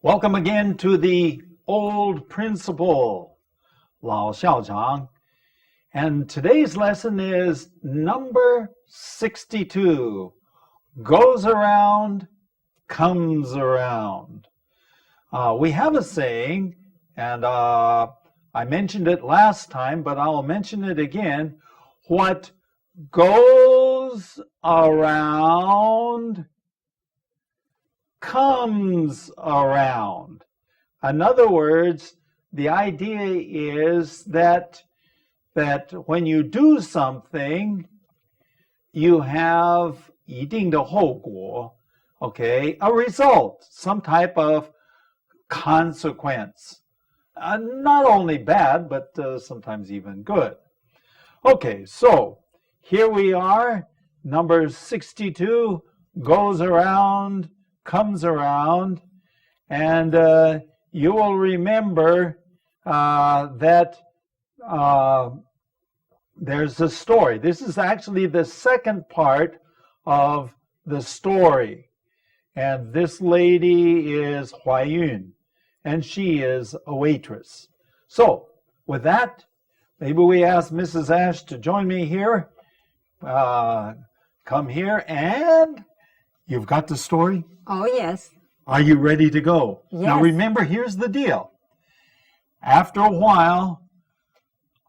Welcome again to the Old Principle, 老校长. And today's lesson is number 62. Goes around, comes around. We have a saying, and I mentioned it last time, but I'll mention it again. What goes around comes around. In other words, the idea is that when you do something, you have 一定的后果, okay, a result, some type of consequence. Not only bad, but sometimes even good. Okay, so here we are, number 62, goes around, comes around, and you will remember that there's a story. This is actually the second part of the story. And this lady is 怀孕, and she is a waitress. So, with that, maybe we ask Mrs. Ash to join me here. Come here, and you've got the story? Oh, yes. Are you ready to go? Yes. Now remember, here's the deal. After a while,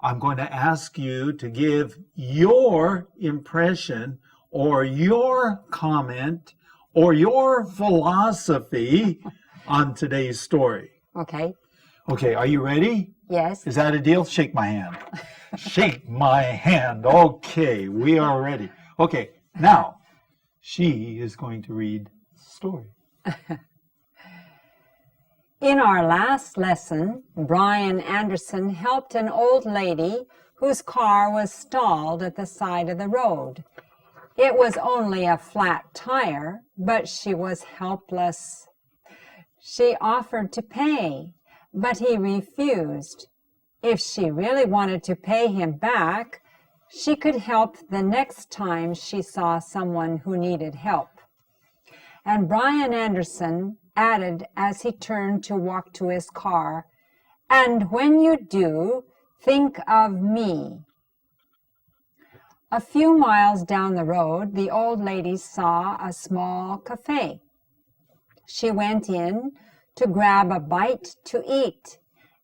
I'm going to ask you to give your impression or your comment or your philosophy on today's story. Okay. Okay, are you ready? Yes. Is that a deal? Shake my hand. Shake my hand. Okay, we are ready. Okay, now she is going to read the story. In our last lesson, Brian Anderson helped an old lady whose car was stalled at the side of the road. It was only a flat tire, but she was helpless. She offered to pay, but he refused. If she really wanted to pay him back, she could help the next time she saw someone who needed help. And Brian Anderson added as he turned to walk to his car, "And when you do, think of me." A few miles down the road, the old lady saw a small cafe. She went in to grab a bite to eat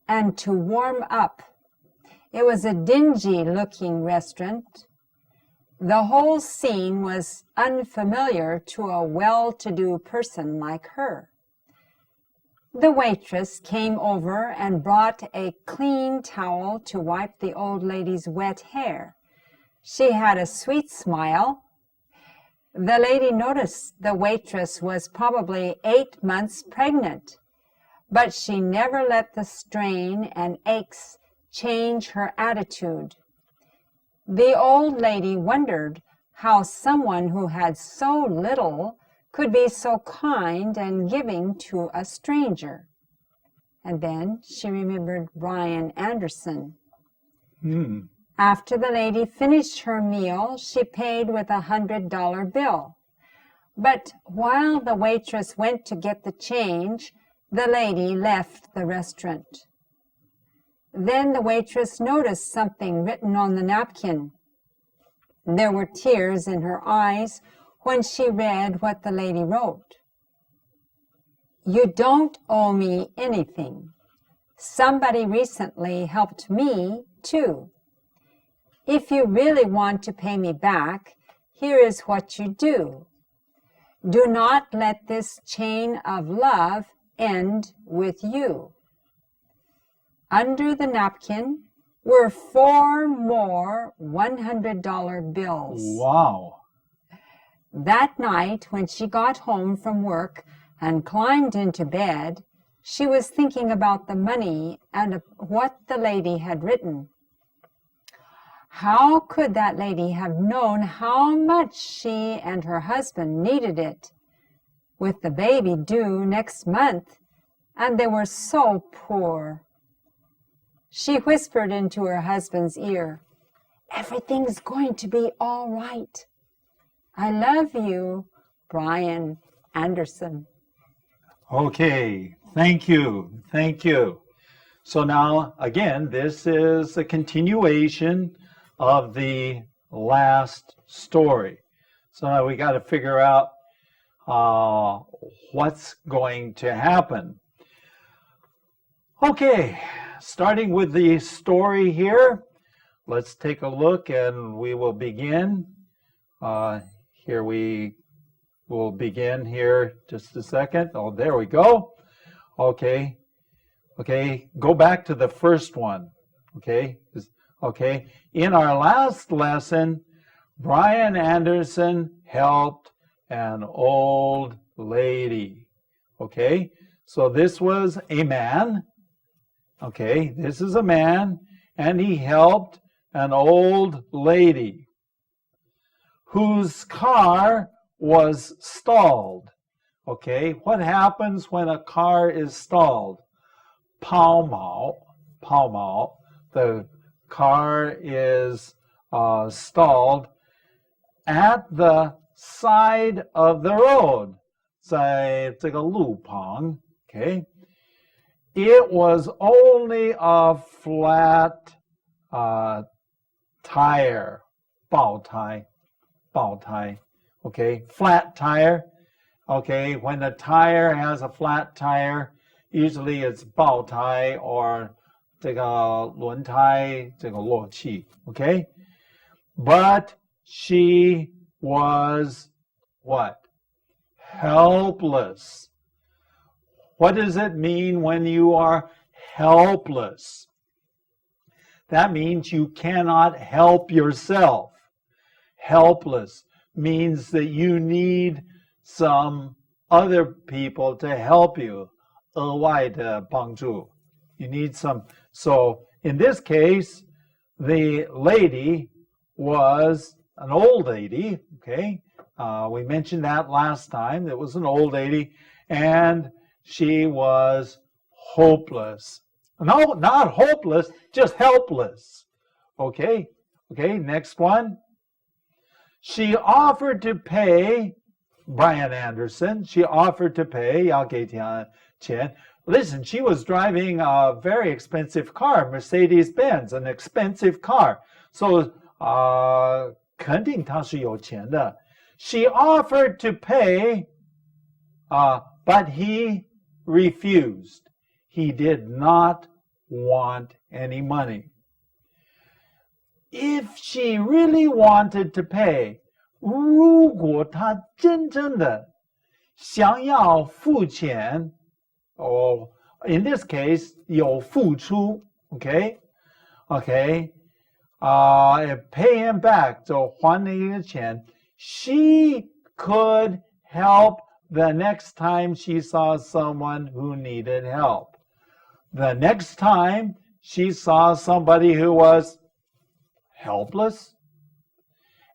and to warm up. It was a dingy-looking restaurant. The whole scene was unfamiliar to a well-to-do person like her. The waitress came over and brought a clean towel to wipe the old lady's wet hair. She had a sweet smile. The lady noticed the waitress was probably 8 months pregnant, but she never let the strain and aches change her attitude. The old lady wondered how someone who had so little could be so kind and giving to a stranger. And then she remembered Brian Anderson. After the lady finished her meal, she paid with a $100 bill. But while the waitress went to get the change, the lady left the restaurant. Then the waitress noticed something written on the napkin. There were tears in her eyes when she read what the lady wrote. "You don't owe me anything. Somebody recently helped me, too. If you really want to pay me back, here is what you do. Do not let this chain of love end with you." Under the napkin were 4 more $100 bills. Wow. That night, when she got home from work and climbed into bed, she was thinking about the money and what the lady had written. How could that lady have known how much she and her husband needed it, with the baby due next month, and they were so poor? She whispered into her husband's ear, "Everything's going to be all right. I love you, Brian Anderson." Okay, Thank you. Thank you. So now, again, this is a continuation of the last story. So now we got to figure out what's going to happen. Okay, starting with the story here, let's take a look and we will begin. Here we will begin here just a second. Oh, there we go. Okay. Okay, go back to the first one. Okay. Okay. In our last lesson, Brian Anderson helped an old lady. Okay. So this was a man. Okay. This is a man, and he helped an old lady whose car was stalled. Okay. What happens when a car is stalled? 抛锚, the car is stalled at the side of the road, 在这个路旁, okay? It was only a flat tire, 爆胎, okay? Flat tire, okay? When the tire has a flat tire, usually it's 爆胎 or 这个轮胎这个漏气, okay? But she was what? Helpless. What does it mean when you are helpless? That means you cannot help yourself. Helpless means that you need some other people to help you. 额外的帮助. You need some. So in this case, the lady was an old lady. Okay, we mentioned that last time. It was an old lady, and she was hopeless. No, not hopeless, just helpless. Okay. Okay. Next one. She offered to pay Brian Anderson. She offered to pay 要给钱. Listen, she was driving a very expensive car, Mercedes-Benz, an expensive car. So, 肯定她是有钱的. She offered to pay, but he refused. He did not want any money. If she really wanted to pay, 如果她真正的想要付钱, or in this case, 有付出, okay? Okay. Pay him back, 就还那个钱. She could help the next time she saw someone who needed help. The next time she saw somebody who was helpless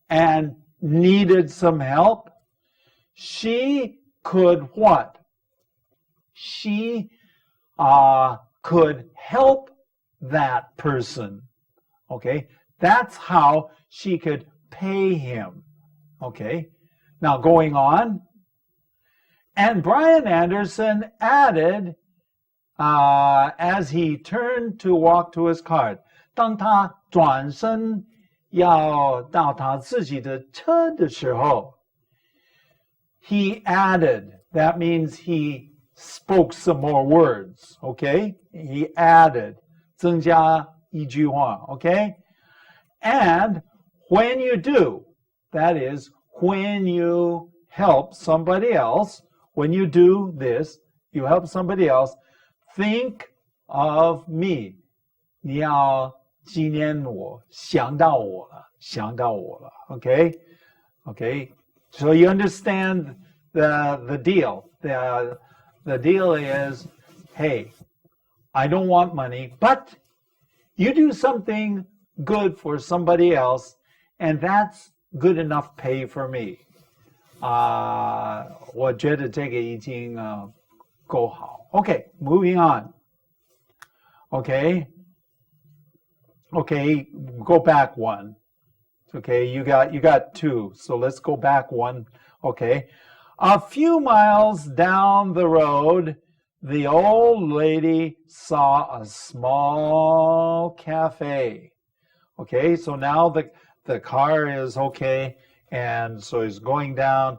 and needed some help, she could what? She could help that person. Okay, that's how she could pay him. Okay, now going on. And Brian Anderson added, as he turned to walk to his car, 当他转身要到他自己的车的时候, he added, that means he spoke some more words, okay? He added, 增加一句话, okay? And when you do, that is, when you help somebody else, when you do this, you help somebody else, think of me. 你要纪念我，想到我了, okay? Okay? So you understand the deal. The deal is, hey, I don't want money, but you do something good for somebody else, and that's good enough pay for me. 我觉得这个已经够好. Okay, moving on. Okay. Okay, go back one. Okay, you got two, so let's go back one. Okay. A few miles down the road, the old lady saw a small cafe. Okay, so now the car is okay, and so he's going down,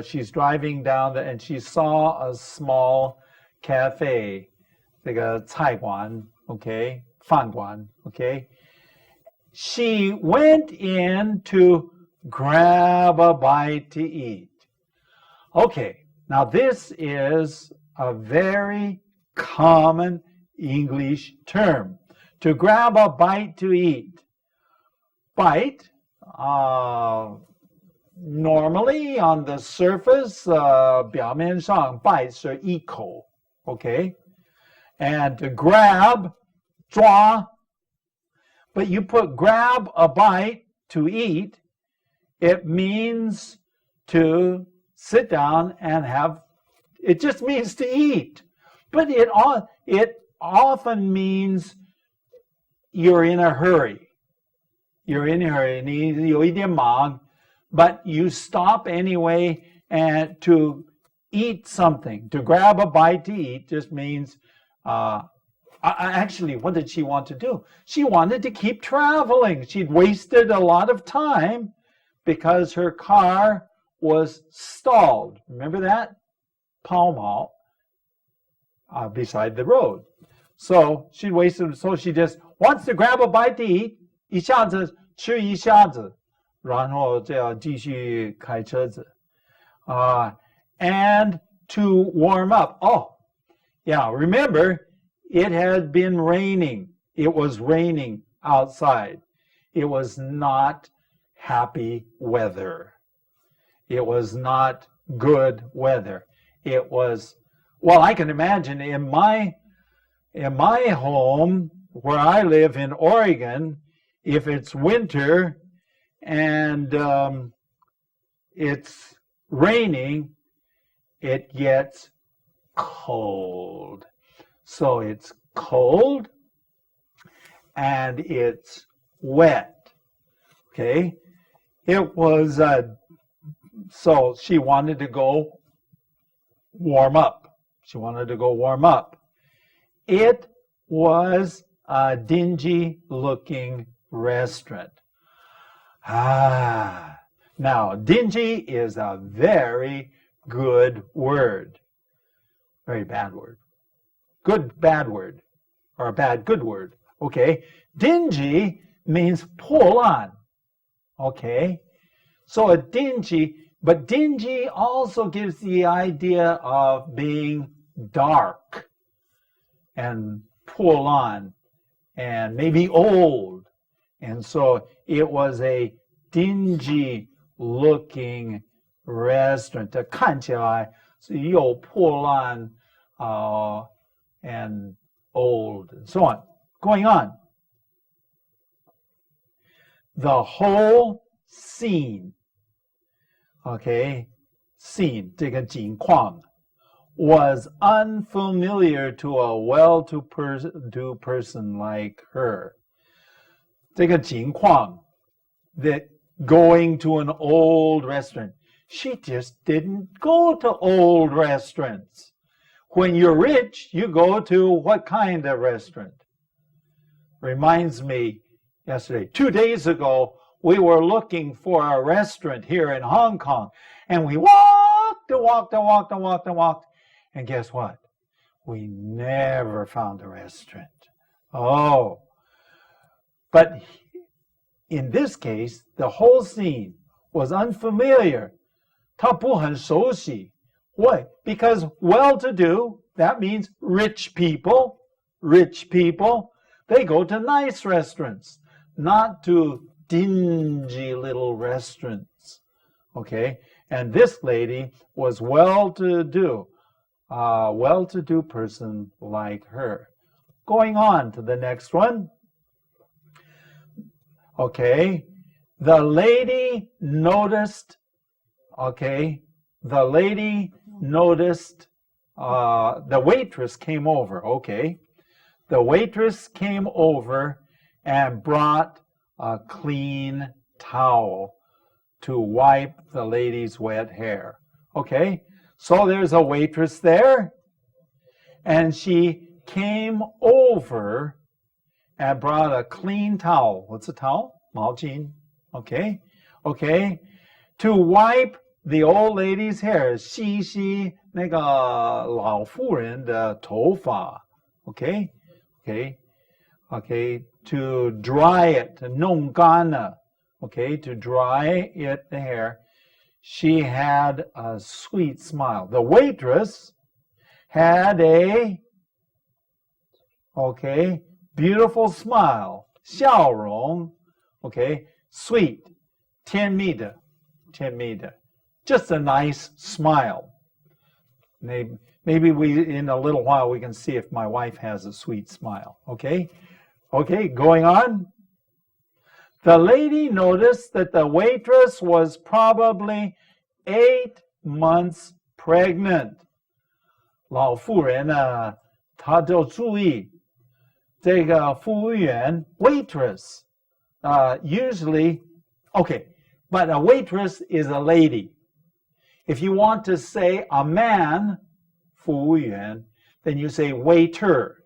she's driving down, and she saw a small cafe, 这个菜馆, okay, 饭馆, okay. She went in to grab a bite to eat. Okay, now this is a very common English term. To grab a bite to eat. Bite, normally on the surface, 表面上 bite 是一口, okay? And to grab, 抓. But you put grab a bite to eat, it means to sit down and have, it just means to eat. But it often means you're in a hurry. You're in a hurry, 你有一点忙, but you stop anyway and to eat something. To grab a bite to eat just means, actually, what did she want to do? She wanted to keep traveling. She'd wasted a lot of time because her car was stalled. Remember that? 抛锚, beside the road. So she wasted, so she just wants to grab a bite to eat, 一下子吃一下子, 然后就要继续开车子. And to warm up. Oh, yeah, remember, it had been raining. It was raining outside. It was not happy weather. It was not good weather. It was, well, I can imagine in my home where I live in Oregon, if it's winter and it's raining, it gets cold. So it's cold and it's wet. Okay? It was, so she wanted to go warm up. She wanted to go warm up. It was a dingy looking restaurant. Now, dingy is a very good word. Very bad word. Good bad word. Or a bad good word. Okay. Dingy means 破烂. Okay. So a dingy, but dingy also gives the idea of being dark and 破烂 and maybe old. And so it was a dingy looking restaurant. 看起来是又破烂 and old and so on. Going on. The whole scene, okay, scene, 这个景况 was unfamiliar to a well-to-do person like her. 这个情况 that going to an old restaurant. She just didn't go to old restaurants. When you're rich, you go to what kind of restaurant? Reminds me yesterday, 2 days ago, we were looking for a restaurant here in Hong Kong, and we walked and walked and walked and walked and walked. And guess what? We never found a restaurant. Oh. But in this case, the whole scene was unfamiliar. 她不很熟悉. Why? Because well-to-do, that means rich people, they go to nice restaurants, not to dingy little restaurants. Okay? And this lady was well-to-do. A well-to-do person like her. Going on to the next one. Okay, the lady noticed, the waitress came over, okay. The waitress came over and brought a clean towel to wipe the lady's wet hair. Okay, so there's a waitress there, and she came over and brought a clean towel. What's a towel? 毛巾. Okay? Okay? To wipe the old lady's hair. 吸吸那个老妇人的头发. Okay? Okay? Okay? To dry it. 弄干了. Okay? To dry it, the hair. She had a sweet smile. The waitress had a, okay, beautiful smile. 笑容. Okay? Sweet. 甜蜜的. 甜蜜的. Just a nice smile. Maybe in a little while we can see if my wife has a sweet smile. Okay? Okay, going on. The lady noticed that the waitress was probably 8 months pregnant. 老妇人呢，她就注意这个服务员 waitress. Usually, okay, but a waitress is a lady. If you want to say a man, 服务员, then you say waiter.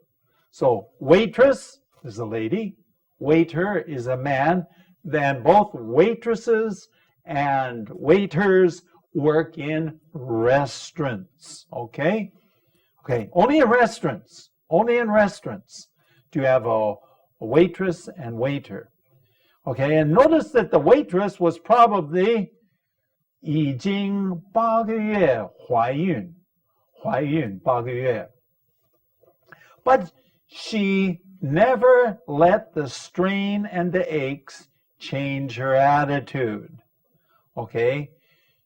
So waitress is a lady, waiter is a man. Then both waitresses and waiters work in restaurants. Okay? Okay, only in restaurants. Only in restaurants do you have a waitress and waiter. Okay, and notice that the waitress was probably 已经8个月怀孕8个月. But she never let the strain and the aches change her attitude. Okay?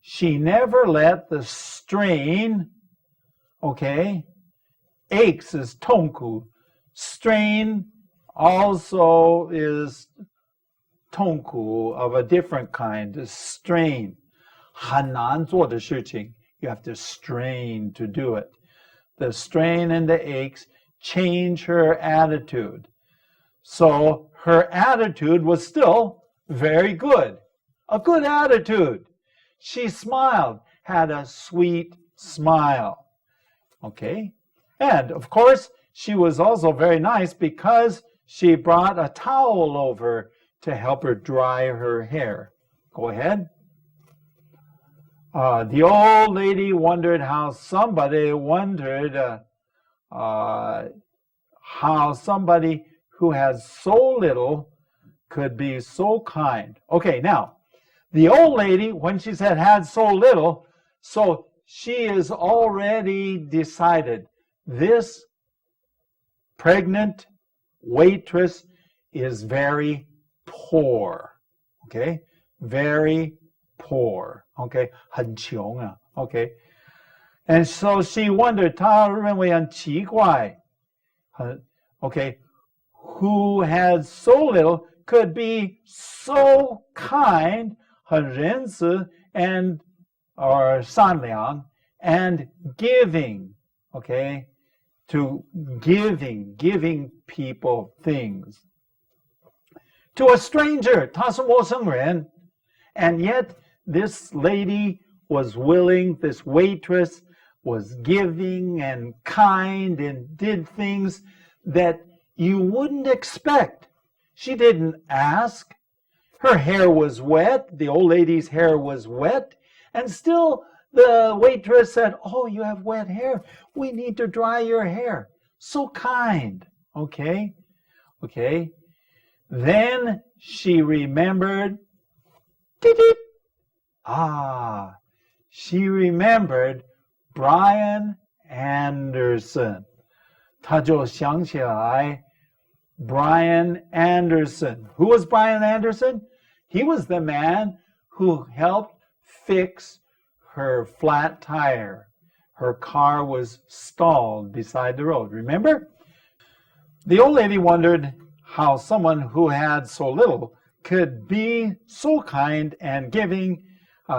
She never let the strain, okay? Aches is 痛苦. Strain also is 痛苦 of a different kind, is strain. 很难做的事情, you have to strain to do it. The strain and the aches change her attitude. So her attitude was still very good. A good attitude. She smiled, had a sweet smile. Okay? And of course, she was also very nice because she brought a towel over to help her dry her hair. Go ahead. The old lady wondered how somebody who has so little could be so kind. Okay, now, the old lady, when she said had so little, so she is already decided this pregnant waitress is very poor. Okay? Very poor. Okay? 很穷啊. Okay? And so she wondered, 她认为很奇怪. Okay? Who had so little could be so kind, 很仁慈 and or 善良 and giving. Okay? To giving people things. To a stranger, 她是陌生人. And yet, this lady was willing, this waitress was giving and kind and did things that you wouldn't expect. She didn't ask. Her hair was wet. The old lady's hair was wet. And still, the waitress said, oh, you have wet hair. We need to dry your hair. So kind. Okay? Okay? Then she remembered. She remembered Brian Anderson. 她就想起来 Brian Anderson. Who was Brian Anderson? He was the man who helped fix her flat tire. Her car was stalled beside the road. Remember? The old lady wondered how someone who had so little could be so kind and giving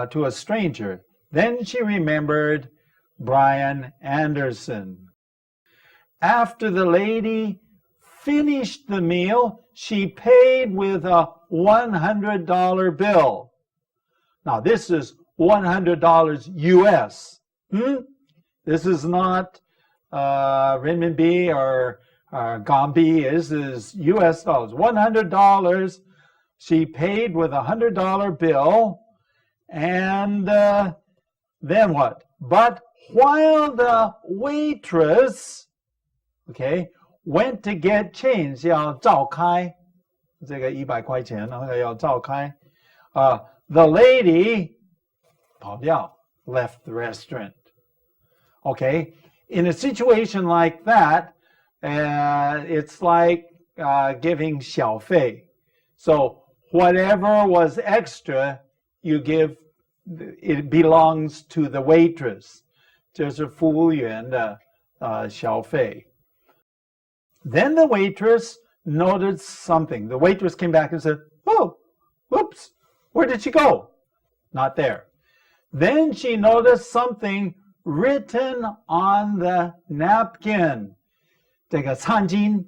to a stranger. Then she remembered Brian Anderson. After the lady finished the meal, she paid with a $100 bill. Now, this is $100 US. This is not renminbi or Gambi is US dollars. $100 she paid with $100 bill, and then what? But while the waitress, okay, went to get change, 要照开这个100块钱，要照开，the lady 跑掉 left the restaurant. Okay, in a situation like that, it's like giving 小费. So whatever was extra, you give, it belongs to the waitress. 这是服务员的小费. Then the waitress noticed something. The waitress came back and said, "Oh, whoops, where did she go?" Not there. Then she noticed something written on the napkin. 这个餐巾,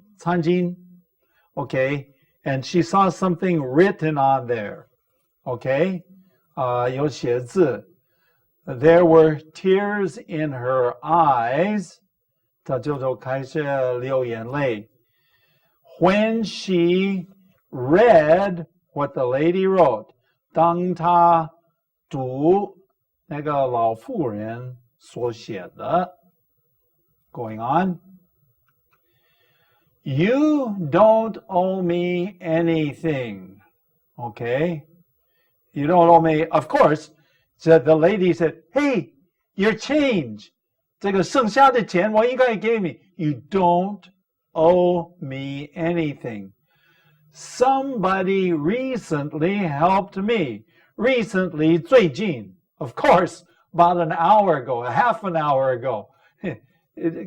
okay, and she saw something written on there, okay, 有写字. There were tears in her eyes. 她就开始流眼泪. When she read what the lady wrote, 当她读那个老妇人所写的, going on, "You don't owe me anything." Okay? You don't owe me, of course. So the lady said, "Hey, your change. 这个剩下的钱我应该给你. You don't owe me anything. Somebody recently helped me." Recently, 最近, of course, about an hour ago, a half an hour ago.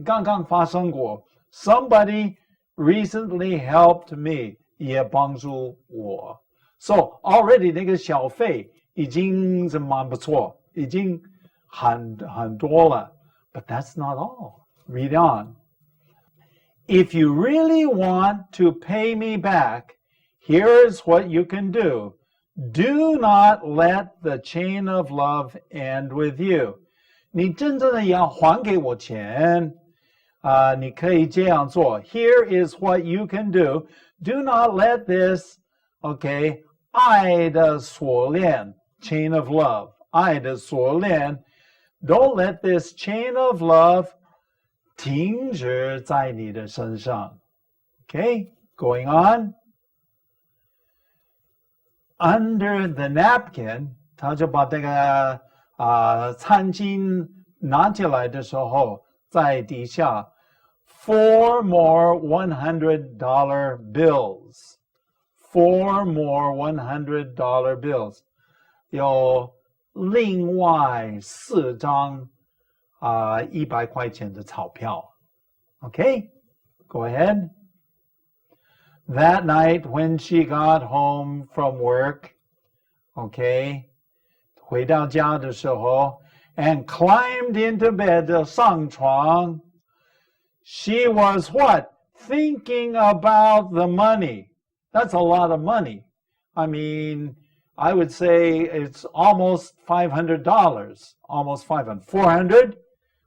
刚刚发生过. Somebody recently helped me. 也帮助我. So already 那个小费已经是蛮不错，已经很多了. But that's not all. Read on. "If you really want to pay me back, here's what you can do. Do not let the chain of love end with you." 你真正的要还给我钱，你可以这样做. Here is what you can do. Do not let this, okay, 爱的锁链, chain of love, 爱的锁链, don't let this chain of love 停止在你的身上. Okay, going on. Under the napkin, 他就把这个餐巾拿起来的时候，在底下 4 more $100 bills. 4 more $100 bills. 有另外4张100块钱的钞票. Okay, go ahead. That night when she got home from work, okay, 回到家的时候, and climbed into bed, 上床, she was what? Thinking about the money. That's a lot of money. I mean, I would say it's almost $500. Almost 500. 400?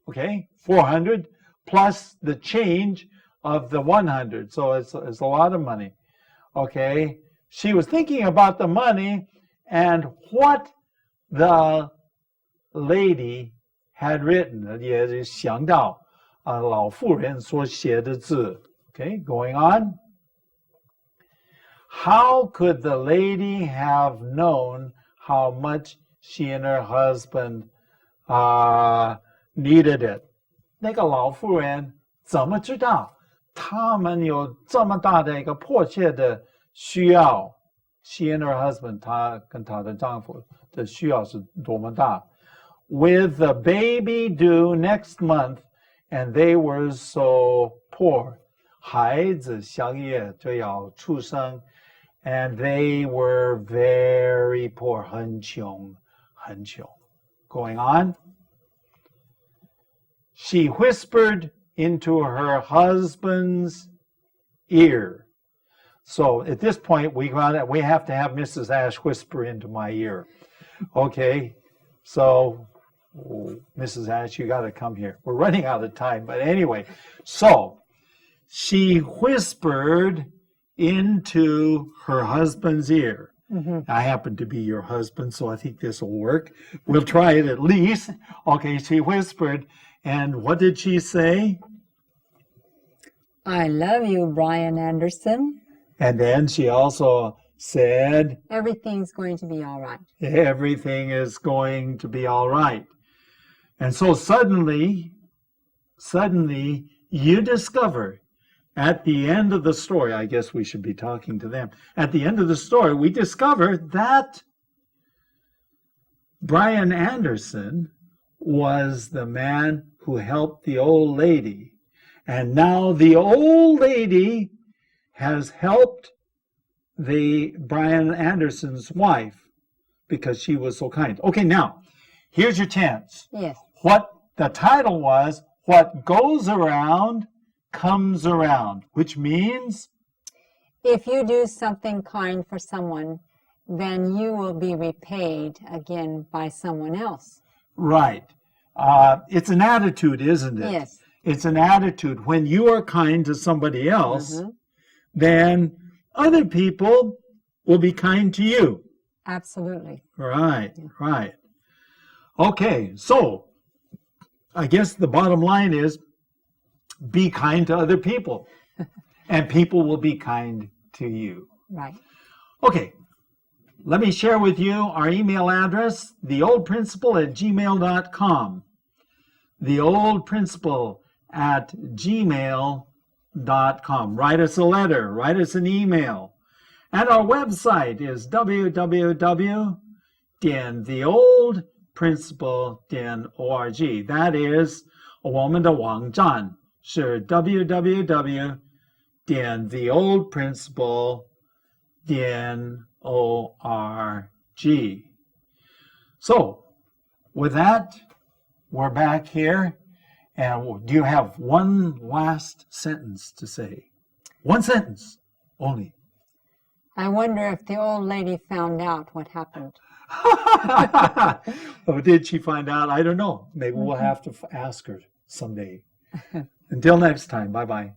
Okay, 400 plus the change of the 100. So it's a lot of money. Okay, she was thinking about the money and what the lady had written. 也是想到老妇人所写的字. Okay, going on. How could the lady have known how much she and her husband needed it? 那个老妇人怎么知道他们有这么大的一个迫切的需要? She and her husband, 她跟她的丈夫的需要是多么大? With the baby due next month, and they were so poor. 孩子下个月就要出生. And they were very poor. 很穷. Going on. She whispered into her husband's ear. So at this point, we have to have Mrs. Ash whisper into my ear. Okay, so Oh, Mrs. Ash, you got to come here. We're running out of time. But anyway, so she whispered into her husband's ear. I happen to be your husband, so I think this will work. We'll try it at least. Okay, she whispered. And what did she say? I love you, Brian Anderson. And then she also said, Everything's going to be all right. everything is going to be all right. And so suddenly you discover at the end of the story, I guess we should be talking to them. At the end of the story, we discover that Brian Anderson was the man who helped the old lady. And now the old lady has helped the Brian Anderson's wife because she was so kind. Okay, now, here's your chance. Yes. What the title was, What Goes Around Comes Around, which means, If you do something kind for someone, then you will be repaid again by someone else. right. It's an attitude, isn't it? Yes. It's an attitude. When you are kind to somebody else, then other people will be kind to you. Absolutely. Right, right. Okay, so I guess the bottom line is be kind to other people, and people will be kind to you. Right. Okay, let me share with you our email address, theoldprinciple@gmail.com. theoldprinciple@gmail.com. Write us a letter, write us an email. And our website is www.theoldprinciple.org. That is 我们的网站是 www.theoldprinciple.org. So, with that, we're back here. And do you have one last sentence to say? One sentence only. I wonder if the old lady found out what happened. Oh, did she find out? I don't know. Maybe we'll have to ask her someday. Until next time, bye-bye.